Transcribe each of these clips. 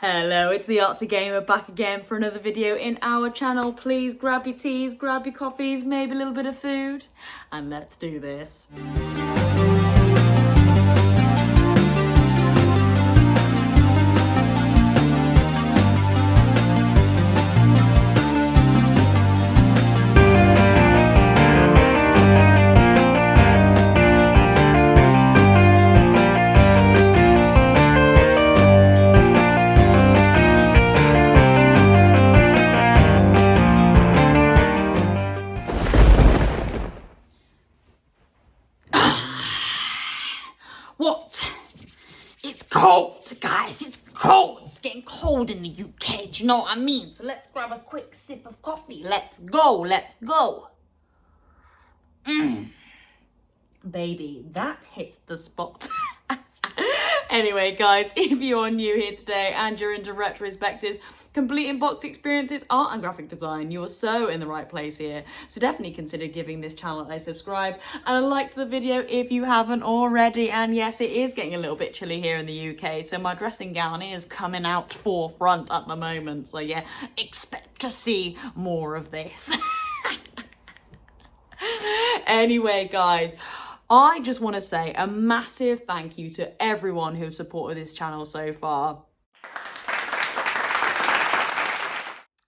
Hello, it's the Artzy Gamer back again for another video in our channel. Please grab your teas, grab your coffees, maybe a little bit of food, and let's do this. What? It's cold, guys. It's cold. It's getting cold in the UK. Do you know what I mean? So let's grab a quick sip of coffee. Let's go. Let's go. Baby, that hits the spot. Anyway, guys, if you are new here today and you're into retrospectives, completing boxed experiences, art and graphic design, you are so in the right place here. So definitely consider giving this channel a subscribe and a like to the video if you haven't already. And yes, it is getting a little bit chilly here in the UK, so my dressing gown is coming out forefront at the moment. So yeah, expect to see more of this. Anyway, guys, I just want to say a massive thank you to everyone who supported this channel so far.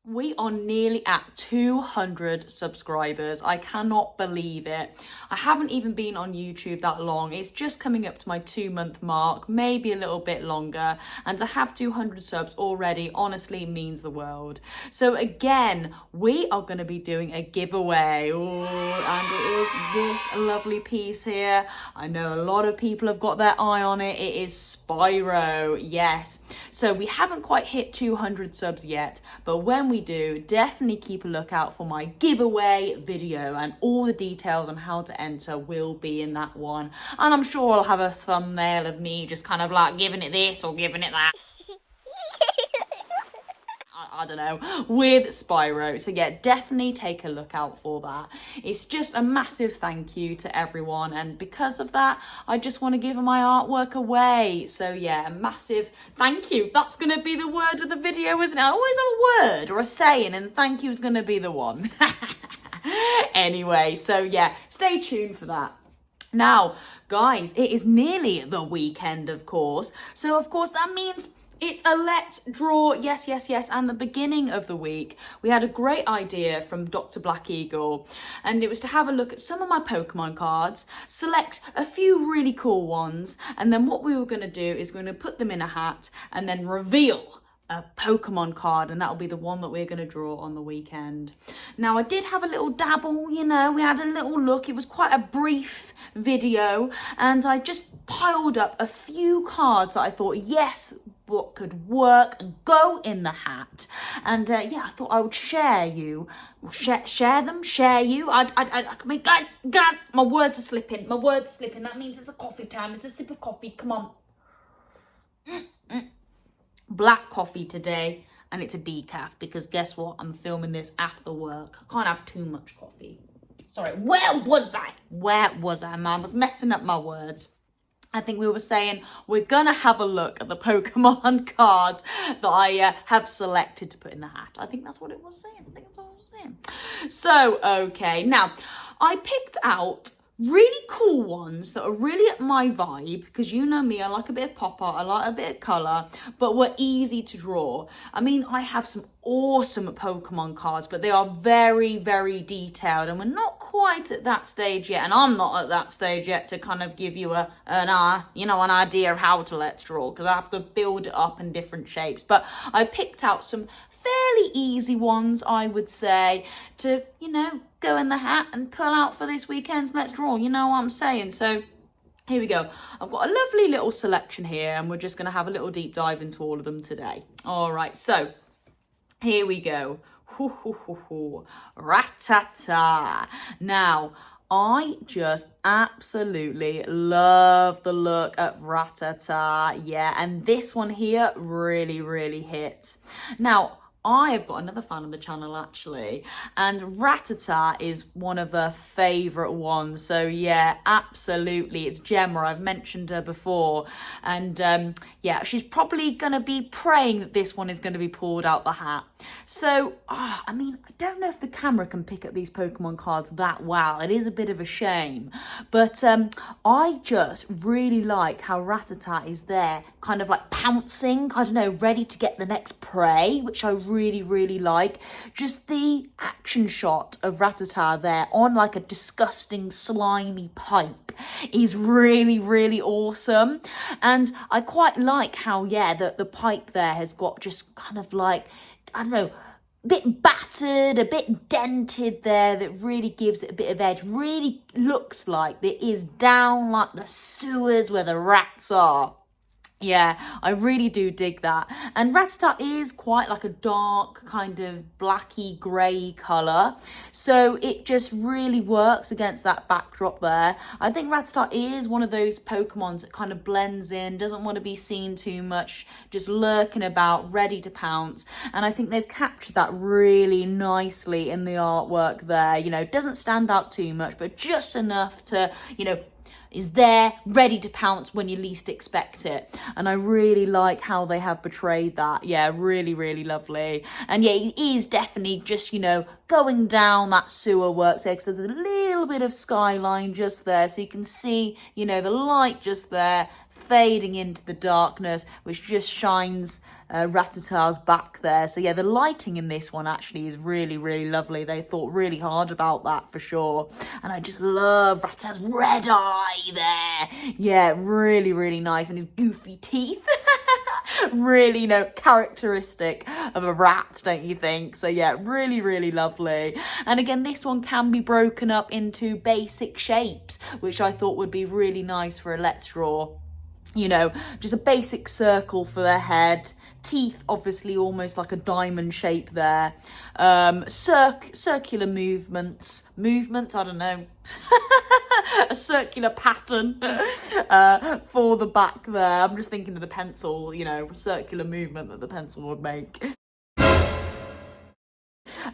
We are nearly at 200 subscribers. I cannot believe it. I haven't even been on YouTube that long. It's just coming up to my 2-month mark, maybe a little bit longer. And to have 200 subs already honestly means the world. So again, we are going to be doing a giveaway. Ooh, and it is this lovely piece here. I know a lot of people have got their eye on it. It is Spyro, yes. So we haven't quite hit 200 subs yet, but when we do, definitely keep a lookout for my giveaway video, and all the details on how to enter will be in that one. And I'm sure I'll have a thumbnail of me just kind of like giving it this or giving it that. I don't know, with Spyro. So yeah, definitely take a look out for that. It's just a massive thank you to everyone, and because of that, I just want to give my artwork away. So yeah, a massive thank you. That's going to be the word of the video, isn't it? I always have a word or a saying, and thank you is going to be the one. Anyway, so yeah, stay tuned for that. Now, guys, it is nearly the weekend, of course. So of course that means it's a let's draw, yes, and the beginning of the week, we had a great idea from Dr. Black Eagle, and it was to have a look at some of my Pokemon cards, select a few really cool ones, and then what we were going to do is we're going to put them in a hat and then reveal a Pokemon card, and that'll be the one that we're going to draw on the weekend. Now, I did have a little dabble, you know, we had a little look. It was quite a brief video, and I just piled up a few cards that I thought, yes, what could work and go in the hat. And yeah, I thought I would share you. Share you. I mean, guys, my words are slipping. That means it's a coffee time. It's a sip of coffee. Come on. Black coffee today, and it's a decaf because guess what? I'm filming this after work. I can't have too much coffee. Sorry, where was I? Man, I was messing up my words. I think we were saying we're going to have a look at the Pokemon cards that I have selected to put in the hat. I think that's what it was saying. So, okay. Now, I picked out really cool ones that are really at my vibe, because you know me, I like a bit of pop art, I like a bit of colour, but were easy to draw. I mean, I have some awesome Pokemon cards, but they are very, very detailed, and we're not quite at that stage yet, and I'm not at that stage yet to kind of give you an idea of how to let's draw, because I have to build it up in different shapes. But I picked out some fairly easy ones, I would say, to, you know, go in the hat and pull out for this weekend's let's draw, you know what I'm saying? So here we go. I've got a lovely little selection here, and we're just going to have a little deep dive into all of them today. All right, so here we go. Ratata. Now, I just absolutely love the look of Ratata. Yeah, and this one here really, really hits. Now, I have got another fan of the channel actually, and Rattata is one of her favourite ones. So yeah, absolutely, it's Gemma. I've mentioned her before, and yeah, she's probably gonna be praying that this one is gonna be pulled out the hat. So I mean, I don't know if the camera can pick up these Pokemon cards that well. It is a bit of a shame, but I just really like how Rattata is there, kind of like pouncing, I don't know, ready to get the next prey, which I really like. Just the action shot of Rattata there on like a disgusting slimy pipe is really awesome. And I quite like how, yeah, the pipe there has got just kind of like, I don't know, a bit battered, a bit dented there, that really gives it a bit of edge. Really looks like it is down like the sewers where the rats are. Yeah, I really do dig that. And Rattata is quite like a dark kind of blacky grey colour, so it just really works against that backdrop there. I think Rattata is one of those Pokemons that kind of blends in, doesn't want to be seen too much, just lurking about, ready to pounce. And I think they've captured that really nicely in the artwork there. You know, doesn't stand out too much, but just enough to, you know, is there, ready to pounce when you least expect it. And I really like how they have portrayed that. Yeah, really lovely. And yeah, it is definitely just, you know, going down that sewer works there, so there's a little bit of skyline just there, so you can see, you know, the light just there fading into the darkness, which just shines Rattata's back there. So yeah, the lighting in this one actually is really lovely. They thought really hard about that for sure. And I just love Rattata's red eye there. Yeah, really nice. And his goofy teeth. Really, you know, characteristic of a rat, don't you think? So yeah, really lovely. And again, this one can be broken up into basic shapes, which I thought would be really nice for a Let's Draw. You know, just a basic circle for their head. Teeth, obviously, almost like a diamond shape there. Circular movements, I don't know. A circular pattern for the back there. I'm just thinking of the pencil, you know, circular movement that the pencil would make.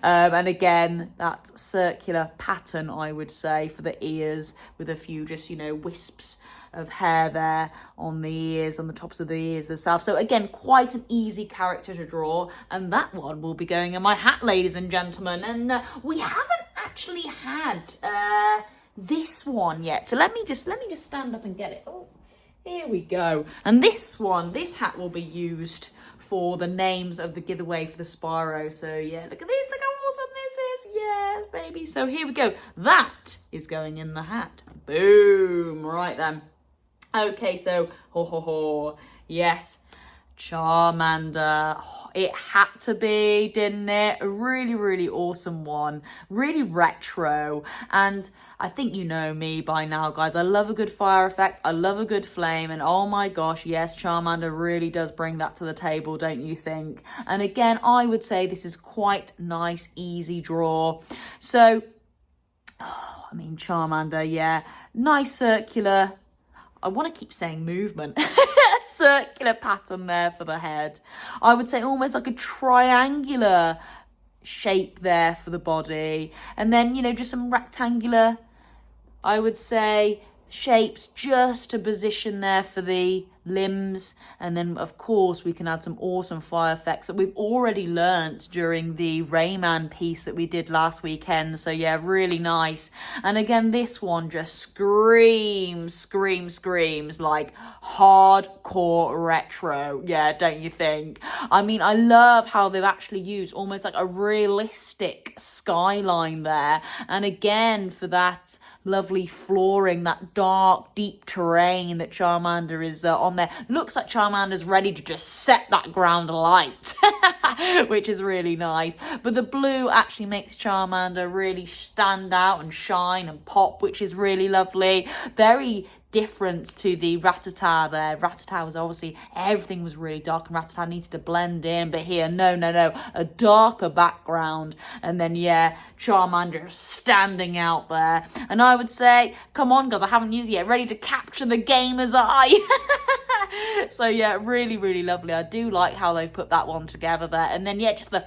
And again, that circular pattern, I would say, for the ears, with a few just, you know, wisps of hair there on the ears, on the tops of the ears themselves. So again, quite an easy character to draw, and that one will be going in my hat, ladies and gentlemen. And we haven't actually had this one yet, so let me just stand up and get it. Oh, here we go. And this hat will be used for the names of the giveaway for the Spyro. So yeah, look at this, look how awesome this is. Yes, baby. So here we go. That is going in the hat. Boom. Right then. Okay, so yes, Charmander. Oh, it had to be, didn't it? A really awesome one. Really retro. And I think you know me by now, guys. I love a good fire effect. I love a good flame. And oh my gosh, yes, Charmander really does bring that to the table, don't you think? And again, I would say this is quite nice, easy draw. So, I mean, Charmander, yeah. Nice circular, I want to keep saying movement. Circular pattern there for the head. I would say almost like a triangular shape there for the body. And then, you know, just some rectangular, I would say, shapes just to position there for the limbs. And then of course we can add some awesome fire effects that we've already learnt during the Rayman piece that we did last weekend. So yeah, really nice. And again, this one just screams like hardcore retro. Yeah, don't you think? I mean, I love how they've actually used almost like a realistic skyline there. And again, for that lovely flooring, that dark, deep terrain that Charmander is on there. Looks like Charmander's ready to just set that ground alight, which is really nice. But the blue actually makes Charmander really stand out and shine and pop, which is really lovely. Very different to the Rattata there. Rattata was obviously, everything was really dark and Rattata needs to blend in, but here, no, a darker background. And then, yeah, Charmander standing out there. And I would say, come on, guys, I haven't used it yet, ready to capture the gamer's eye. So, yeah, really lovely. I do like how they've put that one together there. And then, yeah, just the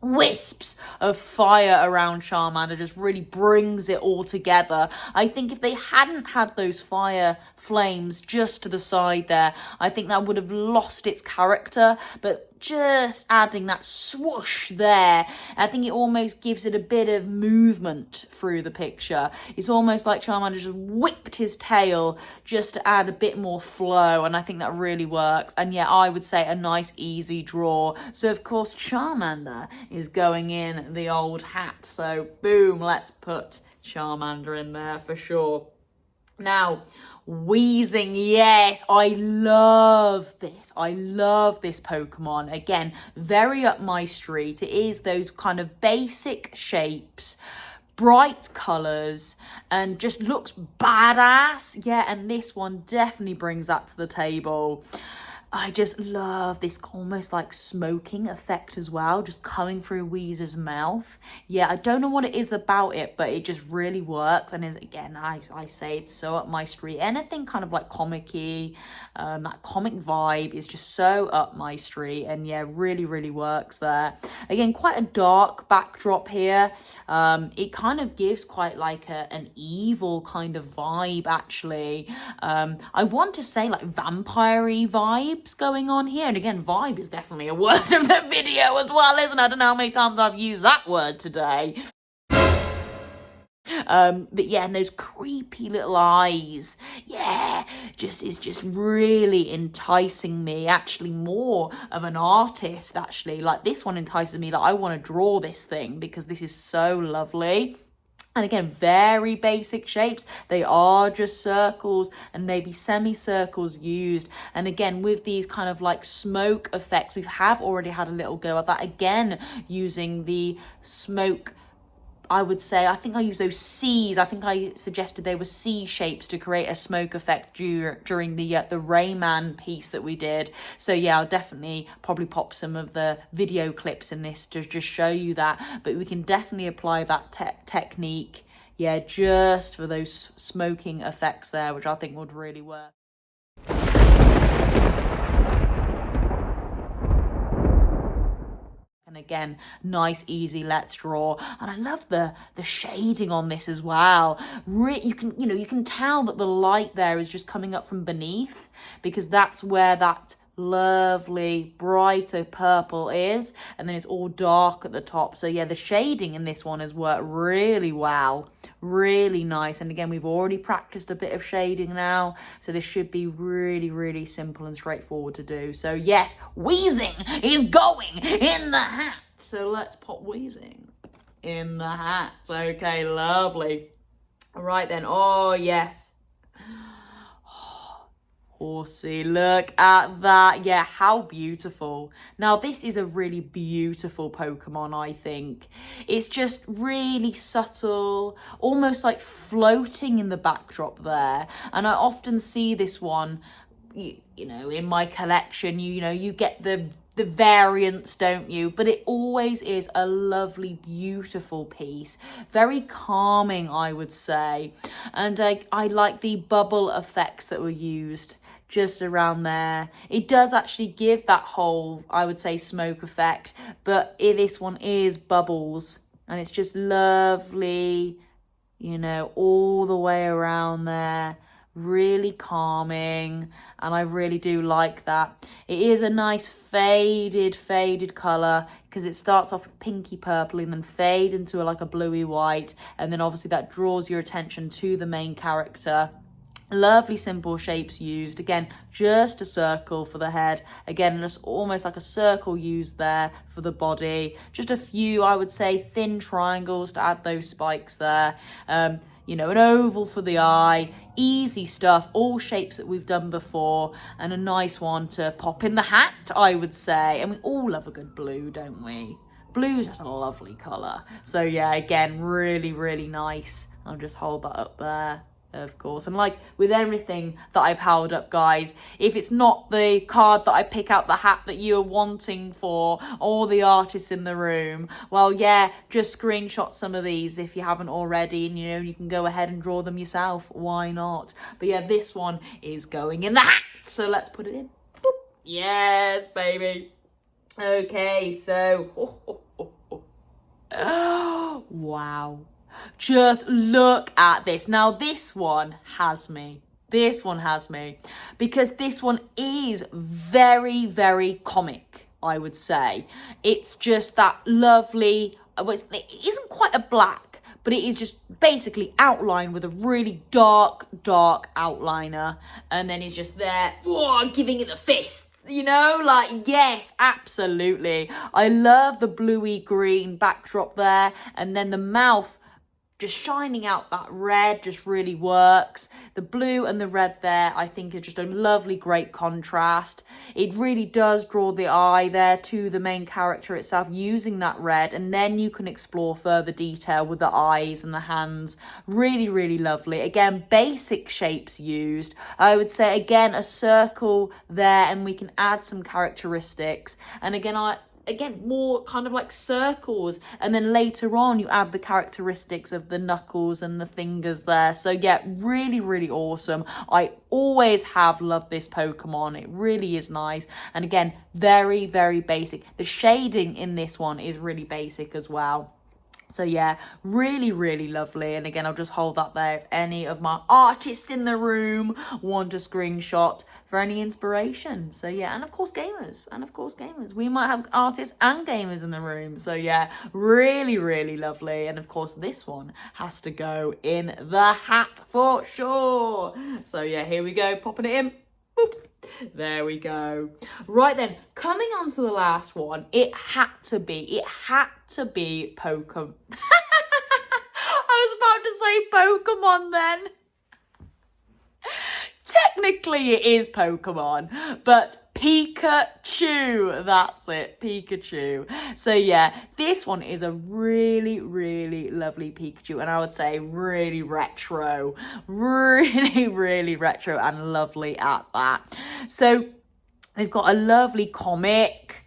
wisps of fire around Charmander, just really brings it all together. I think if they hadn't had those fire flames just to the side there, I think that would have lost its character, but just adding that swoosh there, I think it almost gives it a bit of movement through the picture. It's almost like Charmander just whipped his tail just to add a bit more flow, and I think that really works. And yeah, I would say a nice easy draw. So of course Charmander is going in the old hat, so boom, let's put Charmander in there for sure. Now, Wheezing, yes, I love this. I love this Pokemon. Again, very up my street. It is those kind of basic shapes, bright colours, and just looks badass. Yeah, and this one definitely brings that to the table. I just love this almost like smoking effect as well, just coming through Weezer's mouth. Yeah, I don't know what it is about it, but it just really works. And again, I say it's so up my street. Anything kind of like comic-y, that comic vibe is just so up my street. And yeah, really, really works there. Again, quite a dark backdrop here. It kind of gives quite like an evil kind of vibe, actually. I want to say like vampire-y vibe going on here. And again, vibe is definitely a word of the video as well, isn't it? I don't know how many times I've used that word today. But yeah, and those creepy little eyes, yeah, is just really enticing me. Actually, more of an artist, actually. Like, this one entices me that I want to draw this thing because this is so lovely. And again, very basic shapes. They are just circles and maybe semicircles used. And again, with these kind of like smoke effects, we have already had a little go at that. Again, using the smoke, I would say, I think I used those C's. I think I suggested they were C shapes to create a smoke effect during the Rayman piece that we did. So yeah, I'll definitely probably pop some of the video clips in this to just show you that. But we can definitely apply that technique, yeah, just for those smoking effects there, which I think would really work. And again, nice, easy, let's draw. And I love the shading on this as well. You can tell that the light there is just coming up from beneath, because that's where that lovely brighter purple is, and then it's all dark at the top. So yeah, the shading in this one has worked really well, really nice. And again, we've already practiced a bit of shading now, so this should be really, really simple and straightforward to do. So yes, Wheezing is going in the hat. So let's pop Wheezing in the hat. Okay, lovely. All right then. Oh yes, Horsey, look at that. Yeah, how beautiful. Now, this is a really beautiful Pokemon, I think. It's just really subtle, almost like floating in the backdrop there. And I often see this one, you know, in my collection. You get the variants, don't you? But it always is a lovely, beautiful piece. Very calming, I would say. And I like the bubble effects that were used just around there. It does actually give that whole, I would say, smoke effect, but this one is bubbles, and it's just lovely, all the way around there. Really calming, and I really do like that. It is a nice faded colour, because it starts off with pinky purple and then fades into like a bluey white, and then obviously that draws your attention to the main character. Lovely simple shapes used. Again, just a circle for the head. Again, just almost like a circle used there for the body. Just a few, I would say, thin triangles to add those spikes there. An oval for the eye. Easy stuff. All shapes that we've done before. And a nice one to pop in the hat, I would say. And we all love a good blue, don't we? Blue is just a lovely colour. So yeah, again, really, really nice. I'll just hold that up there. Of course, and like with everything that I've held up, guys, if it's not the card that I pick out the hat that you're wanting for, or the artists in the room, well, yeah, just screenshot some of these if you haven't already, and you can go ahead and draw them yourself. Why not? But yeah, this one is going in the hat, so let's put it in. Boop. Yes, baby. Okay, so Wow. Just look at this. Now, this one has me. This one has me. Because this one is very, very comic, I would say. It's just that lovely, it isn't quite a black, but it is just basically outlined with a really dark outliner. And then he's just there, giving it the fist. You know, like, yes, absolutely. I love the bluey green backdrop there. And then the mouth just shining out that red just really works. The blue and the red there, I think, is just a lovely, great contrast. It really does draw the eye there to the main character itself using that red, and then you can explore further detail with the eyes and the hands. Really, really lovely. Again, basic shapes used. I would say, again, a circle there, and we can add some characteristics. And again, more kind of like circles, and then later on you add the characteristics of the knuckles and the fingers there. So yeah, really, really awesome. I always have loved this Pokemon. It really is nice, and again, very, very basic. The shading in this one is really basic as well. So yeah, really, really lovely. And again, I'll just hold that there if any of my artists in the room want a screenshot for any inspiration. So yeah, and of course gamers. We might have artists and gamers in the room. So yeah, really, really lovely. And of course, this one has to go in the hat for sure. So yeah, here we go, popping it in. Boop. There we go. Right then, coming on to the last one, it had to be Pokemon. I was about to say Pokemon then. Technically it is Pokemon, but Pikachu, that's it, Pikachu. So yeah, this one is a really, really lovely Pikachu, and I would say really retro and lovely at that. So we've got a lovely comic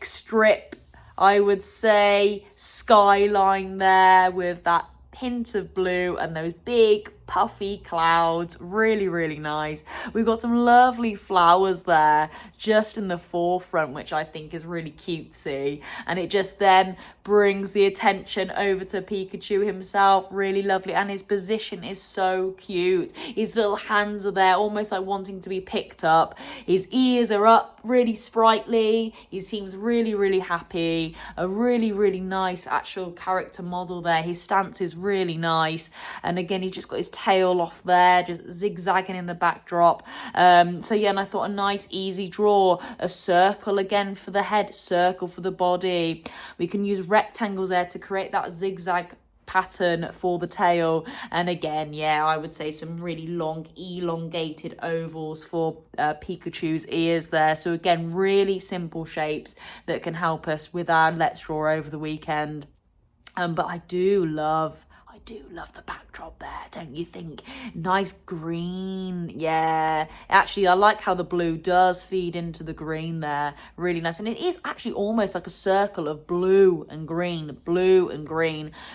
strip, I would say, skyline there with that hint of blue and those big puffy clouds. Really, really nice. We've got some lovely flowers there just in the forefront, which I think is really cutesy, and it just then brings the attention over to Pikachu himself. Really lovely, and his position is so cute. His little hands are there almost like wanting to be picked up. His ears are up, really sprightly. He seems really, really happy. A really, really nice actual character model there. His stance is really nice, and again, he's just got his tail off there, just zigzagging in the backdrop. So yeah, and I thought a nice easy draw. A circle again for the head, circle for the body. We can use rectangles there to create that zigzag pattern for the tail, and again, yeah, I would say some really long elongated ovals for Pikachu's ears there. So again, really simple shapes that can help us with our Let's Draw over the weekend. But I do love the backdrop there, don't you think? Nice green. Yeah, actually, I like how the blue does feed into the green there. Really nice. And it is actually almost like a circle of blue and green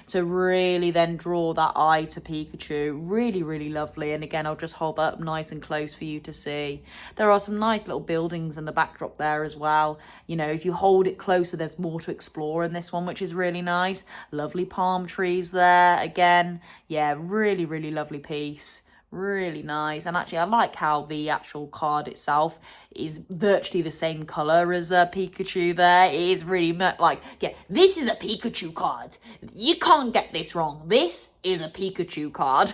to really then draw that eye to Pikachu. Really, really lovely. And again, I'll just hold that up nice and close for you to see. There are some nice little buildings in the backdrop there as well. You know, if you hold it closer, there's more to explore in this one, which is really nice. Lovely palm trees there. Again, yeah, really, really lovely piece. Really nice. And actually, I like how the actual card itself is virtually the same color as Pikachu there. It is really like, yeah, this is a Pikachu card. You can't get this wrong. This is a Pikachu card.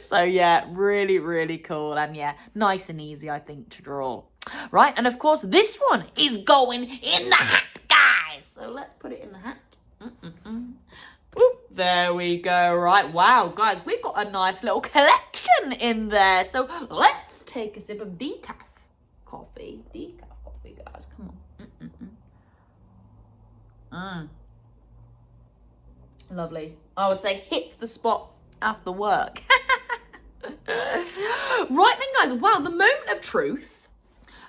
So yeah, really, really cool. And yeah, nice and easy, I think, to draw. Right, and of course, this one is going in the hat, guys. So let's put it in the hat. Oop, there we go. Right, wow, guys, we've got a nice little collection in there. So let's take a sip of decaf coffee. Decaf coffee, guys, come on. Lovely. I would say hits the spot after work. Right then, guys, wow, the moment of truth.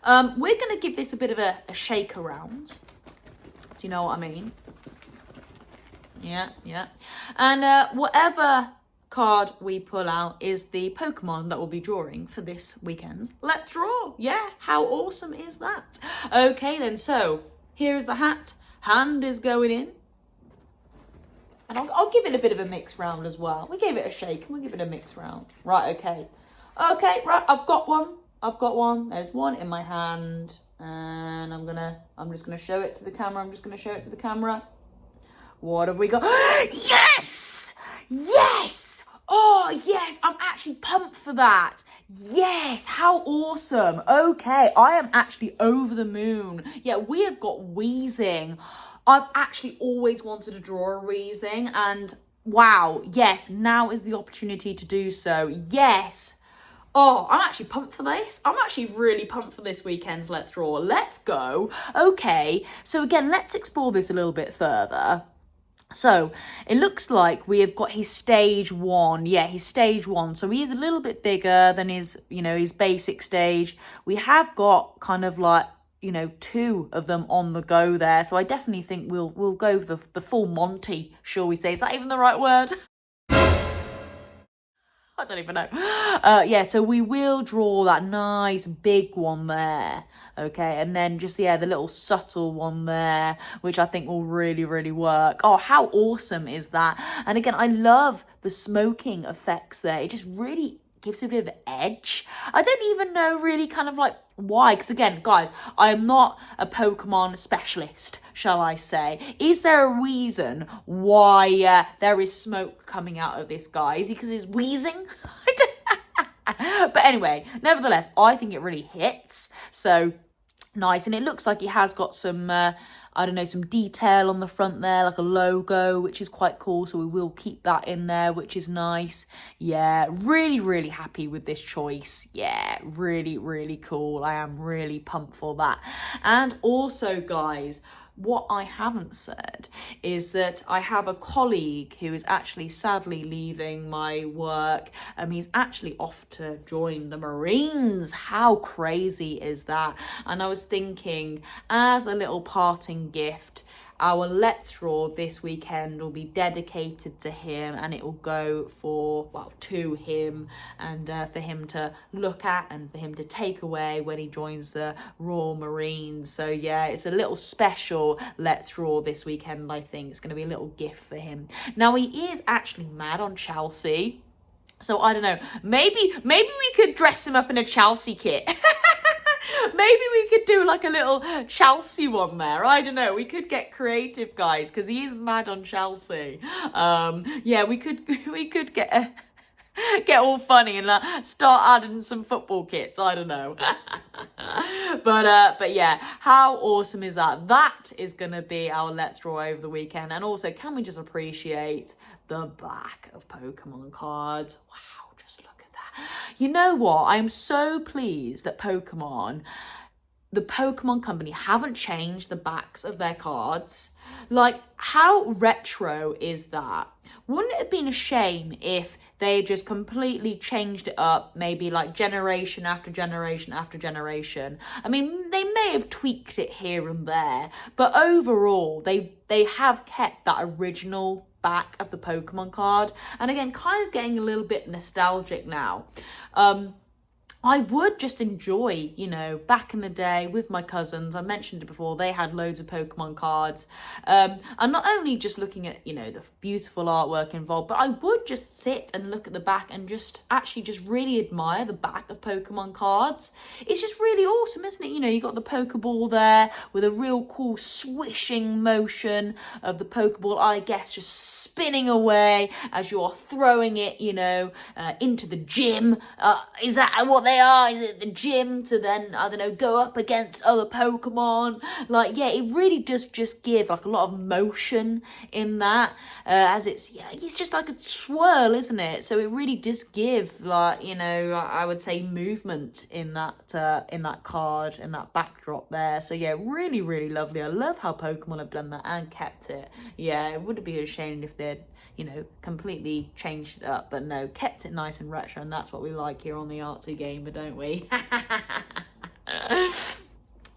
We're going to give this a bit of a shake around. Do you know what I mean? Yeah. And whatever card we pull out is the Pokemon that we'll be drawing for this weekend's Let's Draw. Yeah, how awesome is that? Okay then, so here's the hat. Hand is going in. And I'll give it a bit of a mix round as well. We gave it a shake and we'll give it a mix round. Right, okay. Okay, right, I've got one. There's one in my hand. And I'm just gonna show it to the camera. What have we got? Yes! Yes! Oh, yes, I'm actually pumped for that. Yes, how awesome. Okay, I am actually over the moon. Yeah, we have got wheezing. I've actually always wanted to draw a wheezing, and wow, yes, now is the opportunity to do so. Yes. Oh, I'm actually pumped for this. I'm actually really pumped for this weekend's Let's Draw. Let's go. Okay, so again, let's explore this a little bit further. So it looks like we have got his stage 1. Yeah, his stage 1. So he is a little bit bigger than his, his basic stage. We have got kind of like, 2 of them on the go there. So I definitely think we'll go for the full Monty, shall we say. Is that even the right word? I don't even know. Yeah, so we will draw that nice big one there, okay? And then just, the little subtle one there, which I think will really, really work. Oh, how awesome is that? And again, I love the smoking effects there. It just really gives it a bit of edge. I don't even know really kind of like why, because again, guys, I am not a Pokemon specialist, shall I say. Is there a reason why there is smoke coming out of this guy? Is he because he's wheezing? But anyway, nevertheless, I think it really hits. So nice. And it looks like he has got some some detail on the front there, like a logo, which is quite cool. So we will keep that in there, which is nice. Yeah, really, really happy with this choice. Yeah, really, really cool. I am really pumped for that. And also, guys, what I haven't said is that I have a colleague who is actually sadly leaving my work. He's actually off to join the Marines. How crazy is that? And I was thinking, as a little parting gift, our Let's Draw this weekend will be dedicated to him, and it will go to him, and for him to look at and for him to take away when he joins the Royal Marines. So yeah, it's a little special Let's Draw this weekend. I think it's going to be a little gift for him. Now, he is actually mad on Chelsea, so I don't know, maybe we could dress him up in a Chelsea kit. Maybe we could do like a little Chelsea one there. I don't know. We could get creative, guys, because he is mad on Chelsea. Yeah, we could get all funny and start adding some football kits. I don't know. But yeah, how awesome is that? That is gonna be our Let's Draw over the weekend. And also, can we just appreciate the back of Pokemon cards? Wow, just look. You know what? I am so pleased that the Pokemon company haven't changed the backs of their cards. Like, how retro is that? Wouldn't it have been a shame if they just completely changed it up, maybe like generation after generation after generation? I mean, they may have tweaked it here and there, but overall, they have kept that original back of the Pokemon card. And again, kind of getting a little bit nostalgic now. I would just enjoy, back in the day with my cousins, I mentioned it before, they had loads of Pokemon cards. And not only just looking at, the beautiful artwork involved, but I would just sit and look at the back and just really admire the back of Pokemon cards. It's just really awesome, isn't it? You got the Pokeball there with a real cool swishing motion of the Pokeball, I guess, just spinning away as you're throwing it, into the gym. Is that what they are? Is it the gym to then, I don't know, go up against other Pokemon? Like, yeah, it really does just give like a lot of motion in that, as it's just like a swirl, isn't it? So it really does give like, I would say movement in that card, in that backdrop there. So yeah, really, really lovely. I love how Pokemon have done that and kept it. Yeah, it would be a shame if they'd, completely changed it up, but no, kept it nice and retro, and that's what we like here on the Artzy Gamer, don't we?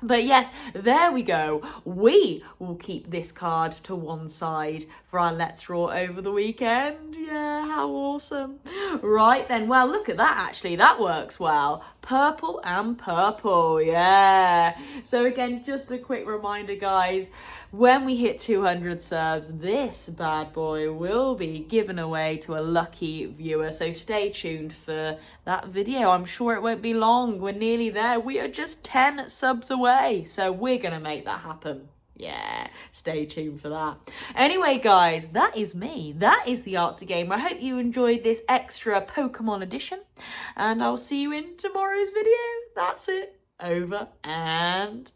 But yes, there we go. We will keep this card to one side for our Let's Draw over the weekend. Yeah, how awesome. Right then, well, look at that, actually. That works well. Purple and purple, yeah. So again, just a quick reminder, guys, when we hit 200 subs, this bad boy will be given away to a lucky viewer. So stay tuned for that video. I'm sure it won't be long. We're nearly there. We are just 10 subs away. So we're going to make that happen. Yeah, stay tuned for that. Anyway, guys, that is me. That is the Artzy Gamer. I hope you enjoyed this extra Pokemon edition, and I'll see you in tomorrow's video. That's it. Over and